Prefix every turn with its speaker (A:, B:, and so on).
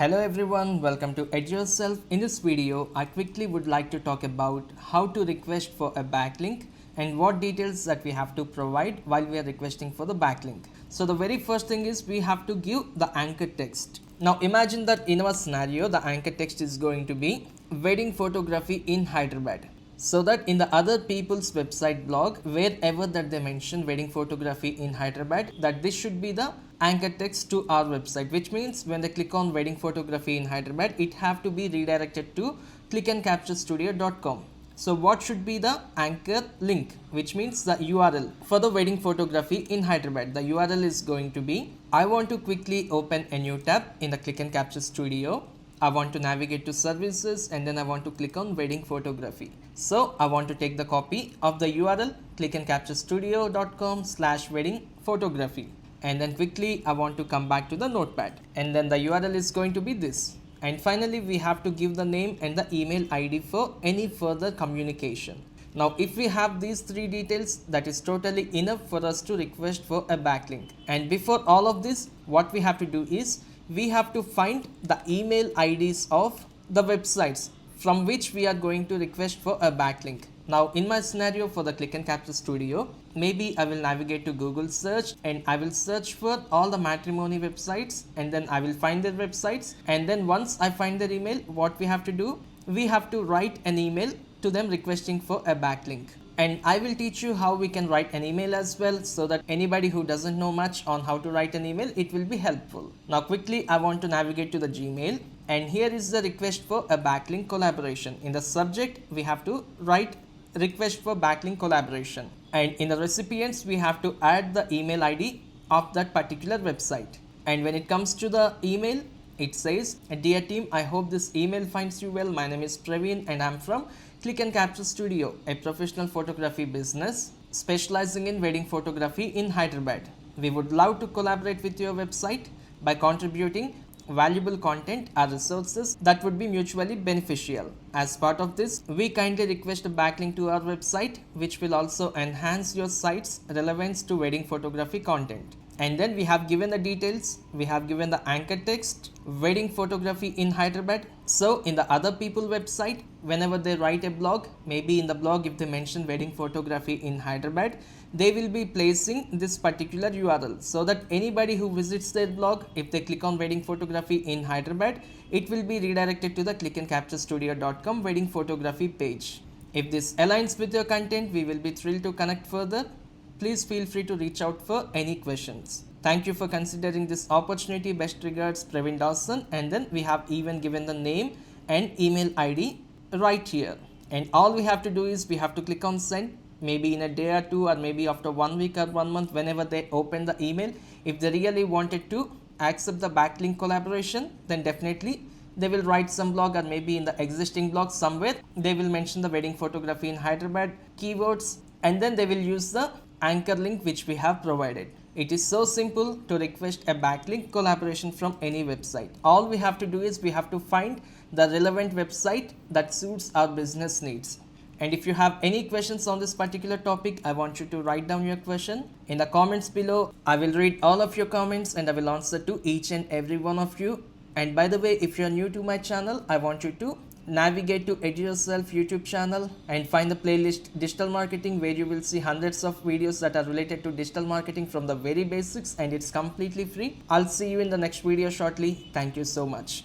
A: Hello everyone, welcome to Edurself. In this video, I quickly would like to talk about how to request for a backlink and what details that we have to provide while we are requesting for the backlink. So the very first thing is we have to give the anchor text. Now imagine that in our scenario, the anchor text is going to be wedding photography in Hyderabad. So that in the other people's website blog, wherever that they mention wedding photography in Hyderabad, that this should be the anchor text to our website, which means when they click on wedding photography in Hyderabad, it have to be redirected to clickandcapturestudio.com. So what should be the anchor link, which means the URL for the wedding photography in Hyderabad? The URL is going to be, I want to quickly open a new tab in the Click and Capture Studio. I want to navigate to services and then I want to click on wedding photography. So I want to take the copy of the URL clickandcapturestudio.com/wedding photography. And then quickly I want to come back to the notepad and then the URL is going to be this. And finally we have to give the name and the email ID for any further communication. Now if we have these three details, that is totally enough for us to request for a backlink. And before all of this, what we have to do is we have to find the email IDs of the websites from which we are going to request for a backlink. Now in my scenario for the Click and Capture Studio, maybe I will navigate to Google search and I will search for all the matrimony websites and then I will find their websites, and then once I find their email, what we have to do, we have to write an email to them requesting for a backlink. And I will teach you how we can write an email as well, so that anybody who doesn't know much on how to write an email, it will be helpful. Now quickly I want to navigate to the Gmail, and here is the request for a backlink collaboration. In the subject we have to write request for backlink collaboration, and in the recipients we have to add the email ID of that particular website. And when it comes to the email, it says, dear team, I hope this email finds you well. My name is Praveen and I'm from Click and Capture Studio, a professional photography business specializing in wedding photography in Hyderabad. We would love to collaborate with your website by contributing valuable content or resources that would be mutually beneficial. As part of this, we kindly request a backlink to our website, which will also enhance your site's relevance to wedding photography content. And then we have given the details, we have given the anchor text, wedding photography in Hyderabad. So in the other people website, whenever they write a blog, maybe in the blog if they mention wedding photography in Hyderabad, they will be placing this particular URL, so that anybody who visits their blog, if they click on wedding photography in Hyderabad, it will be redirected to the clickandcapturestudio.com wedding photography page. If this aligns with your content, we will be thrilled to connect further. Please feel free to reach out for any questions. Thank you for considering this opportunity. Best regards, Praveen Dawson. And then we have even given the name and email ID right here. And all we have to do is we have to click on send, maybe in a day or two, or maybe after 1 week or 1 month, whenever they open the email. If they really wanted to accept the backlink collaboration, then definitely they will write some blog, or maybe in the existing blog somewhere they will mention the wedding photography in Hyderabad keywords, and then they will use the anchor link which we have provided. It is so simple to request a backlink collaboration from any website. All we have to do is we have to find the relevant website that suits our business needs. And if you have any questions on this particular topic, I want you to write down your question in the comments below. I will read all of your comments and I will answer to each and every one of you. And by the way, if you are new to my channel, I want you to navigate to Edurself YouTube channel and find the playlist Digital Marketing, where you will see hundreds of videos that are related to digital marketing from the very basics, and it's completely free. I'll see you in the next video shortly. Thank you so much.